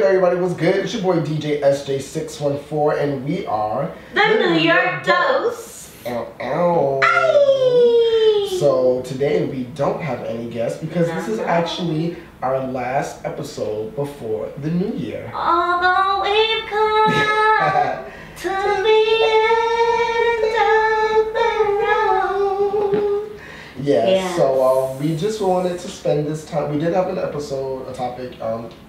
everybody, what's good? It's your boy DJ SJ614 and we are the New York Dose. Ow. So today we don't have any guests because this is actually our last episode before the new year. Although we've come to the end of the road. Yeah, so we just wanted to spend this time. We did have an episode, a topic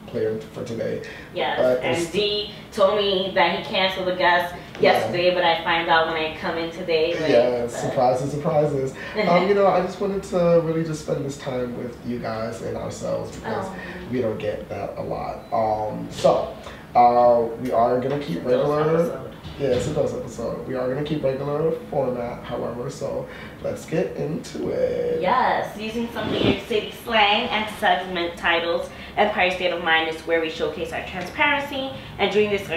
planned for today. Yes, and D told me that he canceled the guest yesterday, but I find out when I come in today. Like, yeah, surprises, surprises. You know, I just wanted to really just spend this time with you guys and ourselves because we don't get that a lot. So we are gonna keep regular. Yeah, it's a Dose episode. We are going to keep regular format, however, so let's get into it. Yes, using some New York City slang and segment titles, Empire State of Mind is where we showcase our transparency, and during this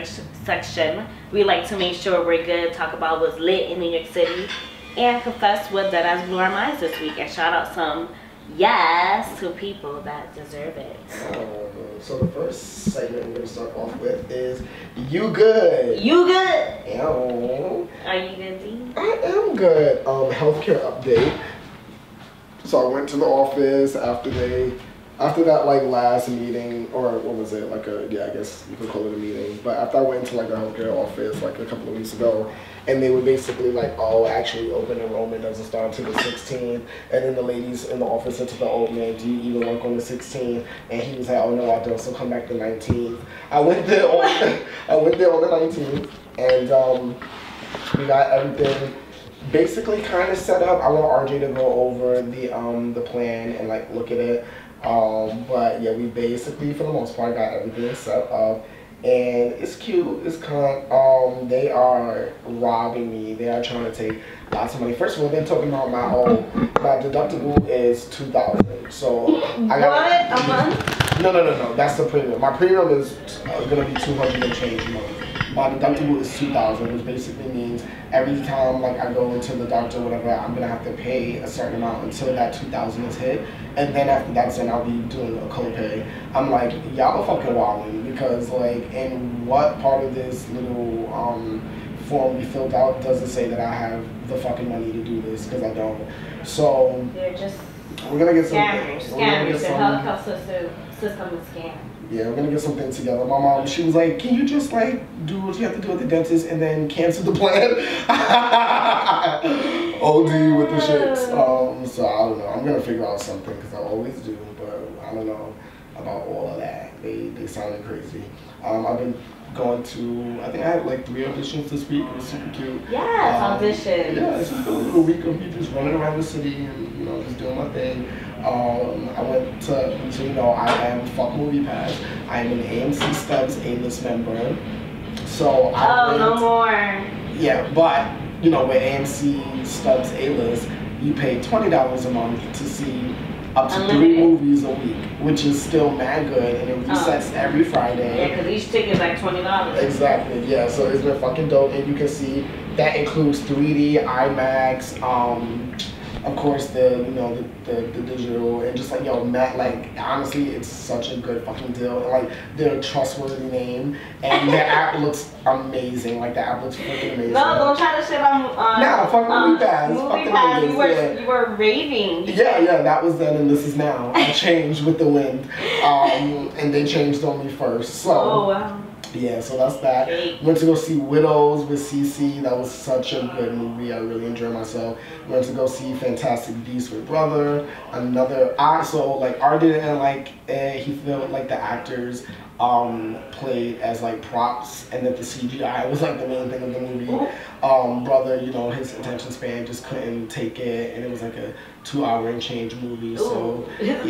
section, we like to make sure we're good, talk about what's lit in New York City, and confess what that has blew our minds this week, and shout out some yes to people that deserve it. So the first segment we're going to start off with is You Good. You good? Ew. Are you good, D? I am good. Healthcare update. So I went to the office after that like last meeting, or what was it, like I guess you could call it a meeting, but after I went to like the healthcare office like a couple of weeks ago, and they were basically like, oh, actually open enrollment doesn't start until the 16th, and then the ladies in the office said to the old man, do you even work on the 16th? And he was like, oh no, I don't, so come back the 19th. I went there on the 19th, and we got everything basically kind of set up. I want RJ to go over the plan and like look at it. But yeah, we basically, for the most part, got everything set up, and it's cute, it's kind. They are robbing me. They are trying to take lots of money. First of all, they're talking about my deductible is $2,000. So I got what, a month? No. That's the premium. My premium is gonna be $200 and change a month. My deductible is $2,000, which basically means every time like I go into the doctor or whatever, I'm gonna have to pay a certain amount until that $2,000 is hit, and then after that's then I'll be doing a copay. I'm like, y'all are fucking wilding, because like in what part of this little form we filled out does it say that I have the fucking money to do this? Because I don't. So they're just we're gonna get some scammers. The health system is scam. Yeah, we're gonna get something together. My mom, she was like, can you just like do what you have to do at the dentist and then cancel the plan? OD with the shits. So I don't know. I'm gonna figure out something because I always do, but I don't know about all of that. They sounded crazy. I've been going to, I think I had like 3 auditions this week. It was super cute. Yes, auditions. Yeah, it's just a little week of me just running around the city and, you know, just doing my thing. I went to, so you know, I am fuck Movie Pass. I am an AMC Stubbs A-list member. So no more. Yeah, but you know, with AMC Stubbs A-list, you pay $20 a month to see up to Unlimited. 3 movies a week, which is still mad good, and it resets every Friday. Yeah, because each ticket is like $20. Exactly. Yeah, so it's been fucking dope, and you can see that includes 3D, IMAX, of course the digital, and just like Matt, like honestly it's such a good fucking deal, and like they're a trustworthy name, and the app looks amazing. Like the app looks freaking amazing. No, don't try to shit on fuck Movie Pass. Movie Pass. You were raving. Yeah, that was then and this is now. I changed with the wind. And they changed on me first. So oh wow. Yeah, so that's that. Went to go see Widows with CC. That was such a good movie. I really enjoyed myself. Went to go see Fantastic Beasts with Brother. So like Art didn't like he felt like the actors played as like props, and that the CGI was like the main thing of the movie. Brother, you know, his attention span just couldn't take it, and it was like a 2-hour and change movie. So yeah,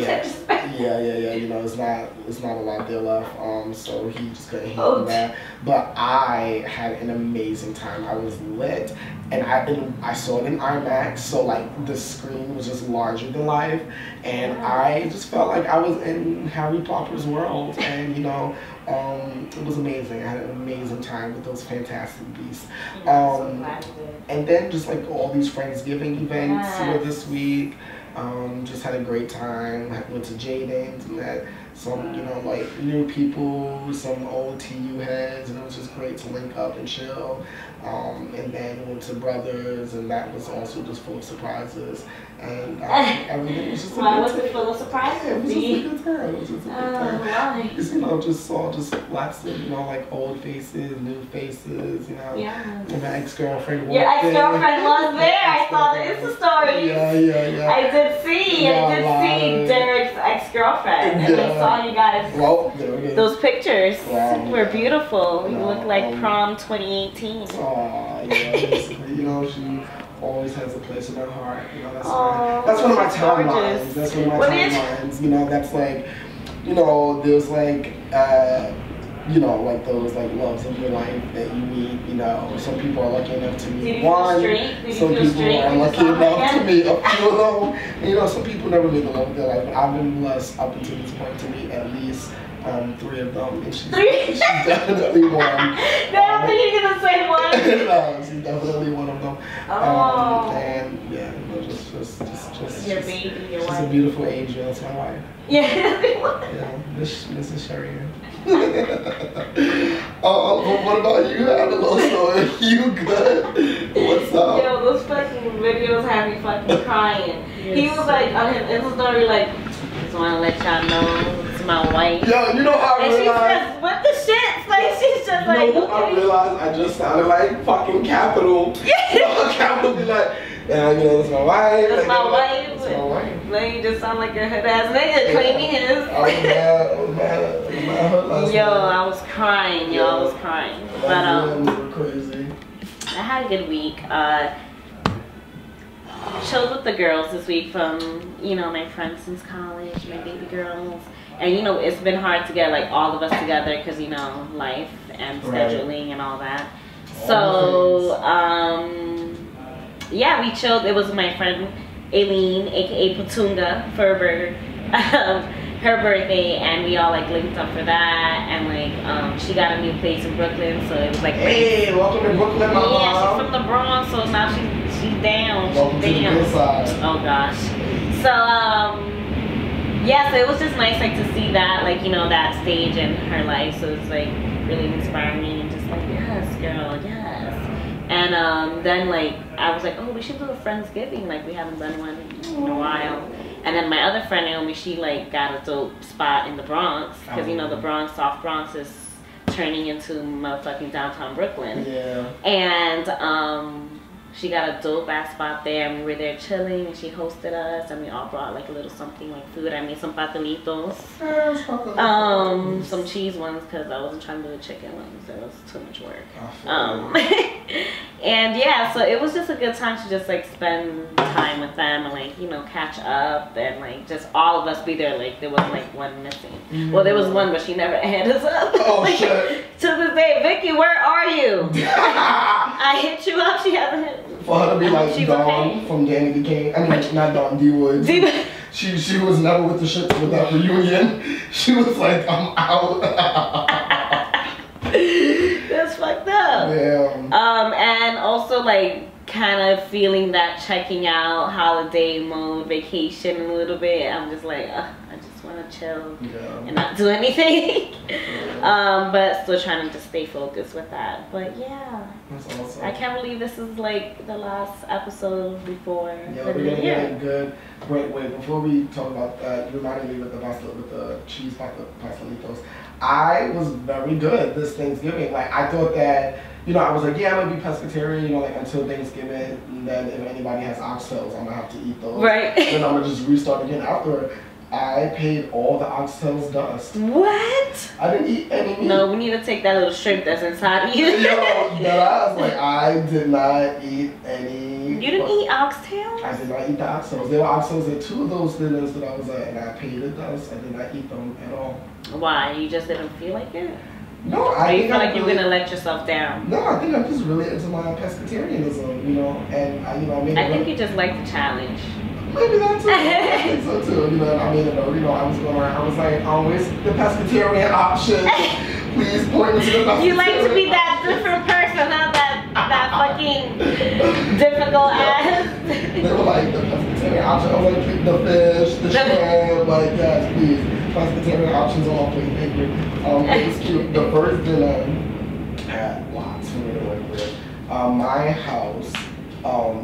you know, it's not a lot there left. So he just couldn't handle that. But I had an amazing time. I was lit, and I saw it in IMAX, so like the screen was just larger than life, and I just felt like I was in Harry Potter's world, and you know, it was amazing. I had an amazing time with those Fantastic Beasts. And then just like all these Friendsgiving events this week. Just had a great time. Went to Jaden's, met some, you know, like new people, some old TU heads, and it was just great to link up and chill. And then went to Brothers, and that was also just full of surprises. And everything was just Why was it full of surprises? It was just a good time. It was just a good time. Why? Just, you know, just saw just lots of, you know, like old faces, new faces, you know. Yeah. And my ex-girlfriend Your ex-girlfriend was there. I saw the Insta stories. Yeah. I did see Derek's ex-girlfriend. And I saw you guys. Well, there it is. Those pictures were beautiful. You No, look like prom 2018. Aw, yeah, basically, you know, she always has a place in her heart. You know, that's one of my timelines. That's one of my timelines. You know, that's like, you know, there's like, you know, like those like loves of your life that you meet. You know, some people are lucky enough to meet one. Some people are lucky enough to meet a few of them. And, you know, some people never meet the love of their life. I've been blessed up until this point to meet at least 3 of them, and she's definitely one. No, I think you're gonna say one. No, she's definitely one of them. And yeah, you know, just your baby, your wife. She's a beautiful angel. That's my wife. Yeah. Yeah, Mrs. Sherry. What about you, Adaloso? You good? What's up? Yo, those fucking videos had me fucking crying. Yes. He was like on his Insta story, like, just want to let y'all know it's my wife. Yo, you know how I realized? And she's just, what the shit? Like, she's just like, you know, okay. I realized I just sounded like fucking Capital. You know, Capital be like, yeah, you know, that's my wife. That's my wife. That's my wife. Then you just sound like a hood ass nigga claiming his. I was mad. Yo, I was crying. Yo, I was crying. But crazy. I had a good week. Chilled with the girls this week from, you know, my friends since college, my baby girls. And, you know, it's been hard to get, like, all of us together because, you know, life and scheduling and all that. So, yeah, we chilled. It was my friend Aileen, aka Patunga, for her birthday, and we all like linked up for that. And like she got a new place in Brooklyn, so it was like, hey, welcome to Brooklyn, my mom. Yeah, she's from the Bronx, so now she's down. Welcome to the good side. Oh gosh. So yeah, so it was just nice like to see that, like, you know, that stage in her life. So it's like really inspiring and just like, yes, girl, yes. And then like I was like, oh, we should do a Friendsgiving, like we haven't done one in a while. And then my other friend Naomi, she like got a dope spot in the Bronx, because you know the Bronx, South Bronx is turning into motherfucking downtown Brooklyn. Yeah. And she got a dope ass spot there, and we were there chilling, and she hosted us, and we all brought like a little something like food. I made some pastelitos, some cheese ones, because I wasn't trying to do the chicken ones. It was too much work. And yeah, so it was just a good time to just like spend time with them and like, you know, catch up, and like just all of us be there. Like there wasn't like one missing. Well, there was one, but she never hit us up. Oh like, shit. To this day, Vicky, where are you? I hit you up, she hasn't hit. For her to be like Dawn from Danny the King, I mean not Dawn, D Woods. She was never with the shit with that reunion. She was like, I'm out. That's fucked up. Yeah. And also like kind of feeling that checking out holiday mode, vacation a little bit. I'm just like, I just want to chill and not do anything. But still trying to just stay focused with that. But yeah, that's awesome. I can't believe this is like the last episode before. Yeah, we're gonna get good. Wait, before we talk about that, you reminded me with the cheese pastelitos. I was very good this Thanksgiving. Like I thought that, you know, I was like, yeah, I'm gonna be pescatarian, you know, like until Thanksgiving, and then if anybody has oxtails, I'm gonna have to eat those. Right. Then I'm gonna just restart again after. I paid all the oxtails dust. What? I didn't eat any meat. No, we need to take that little shrimp that's inside of you. Yo, I was like, I did not eat any. You didn't eat oxtails? I did not eat the oxtails. There were oxtails at 2 of those dinners that I was at, and I paid the dust. I did not eat them at all. Why? You just didn't feel like it? No, I feel like you're gonna let yourself down. No, I think I'm just really into my pescatarianism, you know, and I think you just like the challenge. Maybe that too. I think so too. You know, I mean, you know, I was going around. I was like, always the pescatarian option. Please point me to the pescatarian. You like to be that different person, not that fucking difficult ass. They were like the pescatarian option. I was like, the fish, the shrimp, like yes, please. plus potato options on my plate paper. It was cute. The first dinner had lots for me to work with. My house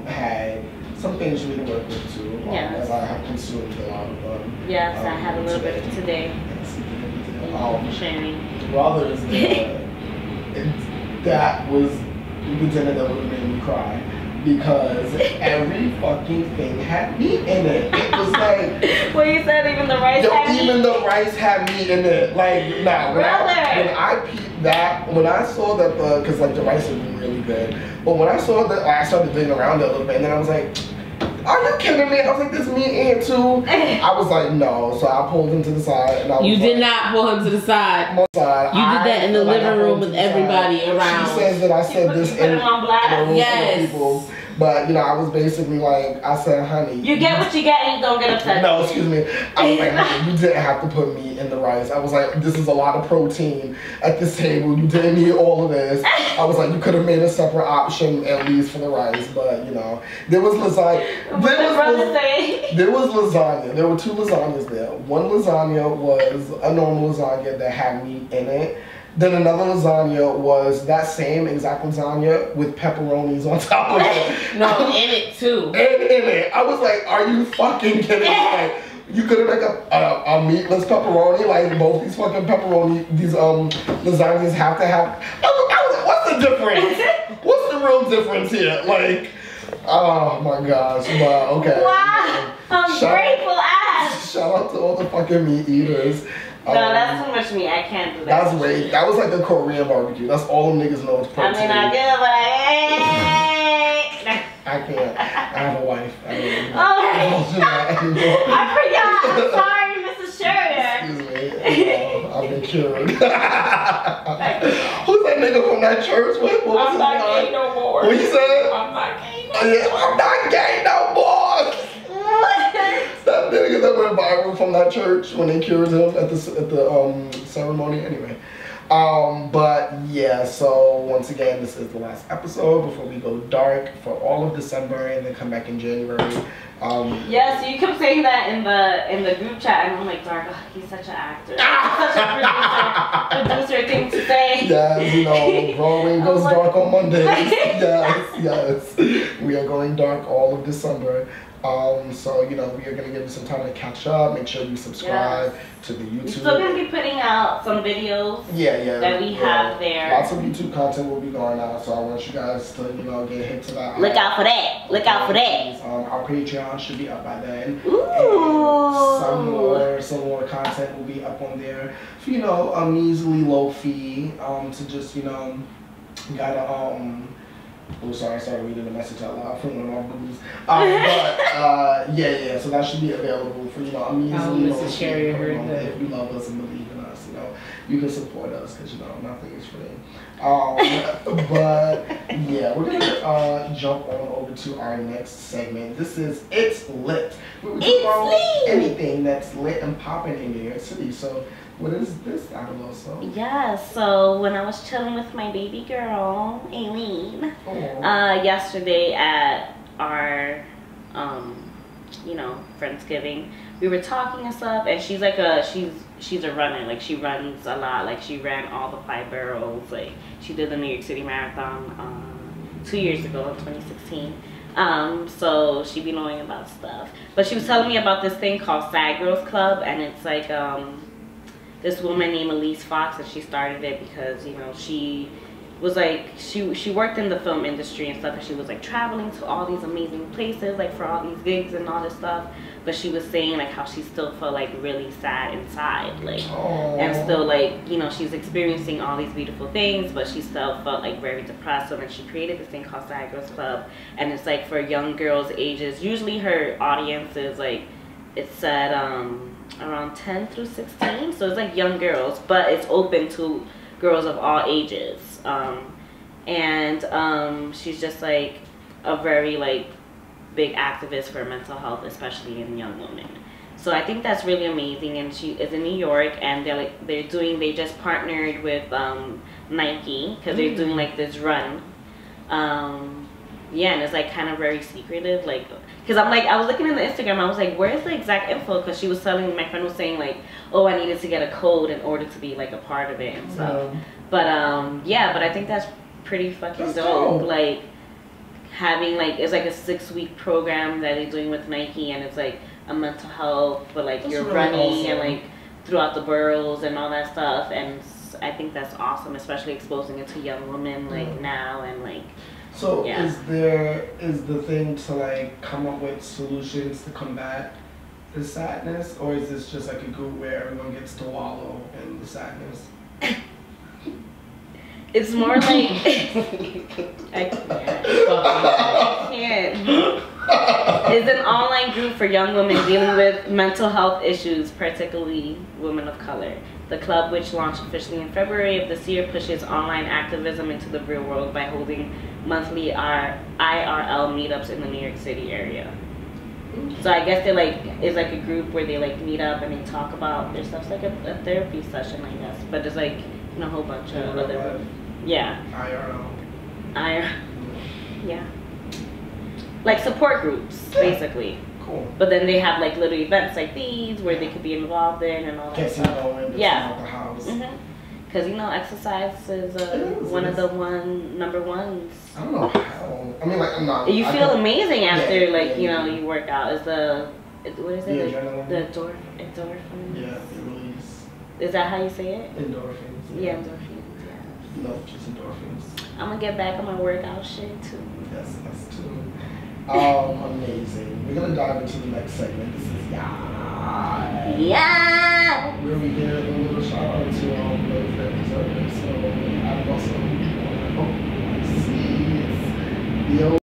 had some things for me to work with too, as I have consumed a lot of them. Yes, I had a little bit of today. Thank you for sharing. Brothers, that was the dinner that would have made me cry. Because every fucking thing had meat in it. It was like... Well, you said even the rice had meat? Even the rice had meat in it. Like, nah, when I peeped that, when I saw that because like the rice would be really good. But when I saw that, I started digging around it a little bit, and then I was like, are you kidding me? I was like, there's meat in it too. I was like, no. So I pulled him to the side. And I was did not pull him to the side. You did that in the living room with everybody around. She says that I said this in a room of people. But, you know, I was basically like, I said, honey. You get what you get and you don't get upset. No, excuse me. I was like, honey, you didn't have to put meat in the rice. I was like, this is a lot of protein at this table. You didn't need all of this. I was like, you could have made a separate option at least for the rice. But, you know, there was lasagna. There was lasagna. There were two lasagnas there. One lasagna was a normal lasagna that had meat in it. Then another lasagna was that same exact lasagna with pepperonis on top of it. No, in it too. And in it. I was like, are you fucking kidding me? Like, you could have like a meatless pepperoni, like both these fucking pepperoni, these lasagnas have to have. I was like, what's the difference? What's the real difference here? Like, oh my gosh, but okay. Wow, I'm grateful ass. Shout out to all the fucking meat eaters. No, that's too much meat. I can't do that. That was like a Korean barbecue. That's all them niggas know is protein. I mean, I do, but I can't. I have a wife. I forgot. I'm sorry, Mrs. Schroeder. Excuse me. I've been cured. Who's that nigga from that church? I'm not gay no more. What you said? I'm not gay no more. Yeah, I'm not gay no more. That nigga that went viral from that church when they cured him at the ceremony. Anyway, but yeah. So once again, this is the last episode before we go dark for all of December and then come back in January. Yeah, so you kept saying that in the group chat, and I'm like, Dark, oh, he's such an actor, such a producer thing to say. Yes, you know, Broadway goes dark on Mondays. Yes, we are going dark all of December. So, you know, we are going to give you some time to catch up. Make sure you subscribe to the YouTube. We're still going to be putting out some videos that we have there. Lots of YouTube content will be going out, so I want you guys to, you know, get hit to that. Look out for that. Look out for that. Our Patreon should be up by then. Ooh. And some more content will be up on there for, you know, a measly low fee to just, you know, gotta, oh, sorry, I started reading the message out loud from one of my boobies. Yeah, so that should be available for, you know, a measly low fee. If you love us and believe in us, you know, you can support us because, you know, nothing is free. But yeah, we're gonna jump on over to our next segment. This is It's Lit. We talk about anything that's lit and popping in New York City. So what is this, Adaloso? Yeah, so when I was chilling with my baby girl, Aileen, yesterday at our, you know, Friendsgiving, we were talking and stuff, and she's like she's a runner, like she runs a lot, like she ran all the 5 boroughs, like she did the New York City Marathon 2 years ago in 2016. So she be knowing about stuff, but she was telling me about this thing called Sad Girls Club, and it's like this woman named Elise Fox, and she started it because, you know, she was like, she worked in the film industry and stuff, and she was like traveling to all these amazing places, like for all these gigs and all this stuff, but she was saying like how she still felt like really sad inside, like, and still like, you know, she's experiencing all these beautiful things, but she still felt like very depressed. So then she created this thing called Sad Girls Club, and it's like for young girls ages, usually her audience is like, it said around 10 through 16, so it's like young girls, but it's open to girls of all ages. She's just like a very like big activist for mental health, especially in young women. So I think that's really amazing, and she is in New York, and they just partnered with Nike because they're doing like this run, yeah, and it's like kind of very secretive, like, because I'm like, I was looking in the Instagram, I was like, where's the exact info? Because she was telling, my friend was saying like, oh, I needed to get a code in order to be like a part of it and stuff. But yeah, but I think that's pretty fucking dope. Like having like, it's like a 6-week program that they're doing with Nike, and it's like a mental health, but like you're really running and like throughout the boroughs and all that stuff, and I think that's awesome, especially exposing it to young women like now and like. So is the thing to like come up with solutions to combat the sadness, or is this just like a group where everyone gets to wallow in the sadness? It's more like I can't. It's an online group for young women dealing with mental health issues, particularly women of color. The club, which launched officially in February of this year, pushes online activism into the real world by holding monthly IRL meetups in the New York City area. So I guess they like, it's like a group where they like meet up and they talk about their stuff. It's like a therapy session, I guess. But there's like a whole bunch of other, IRL. Yeah. Like support groups, basically. Cool. But then they have like little events like these where they could be involved in and all that stuff. Yeah. The house. Because you know, exercise is one of the number ones. I don't know how. I mean, like I'm not. You feel amazing after you know you work out. Is the what is it? The endorphin. Yeah, the release. Is that how you say it? Endorphins. Yeah, endorphins. Yeah. No, just endorphins. I'm gonna get back on my workout shit too. Yes, us too. Amazing. We're gonna dive into the next segment. This is where we give a little shout out to those that deserve it. So Adaloso, I hope you see it's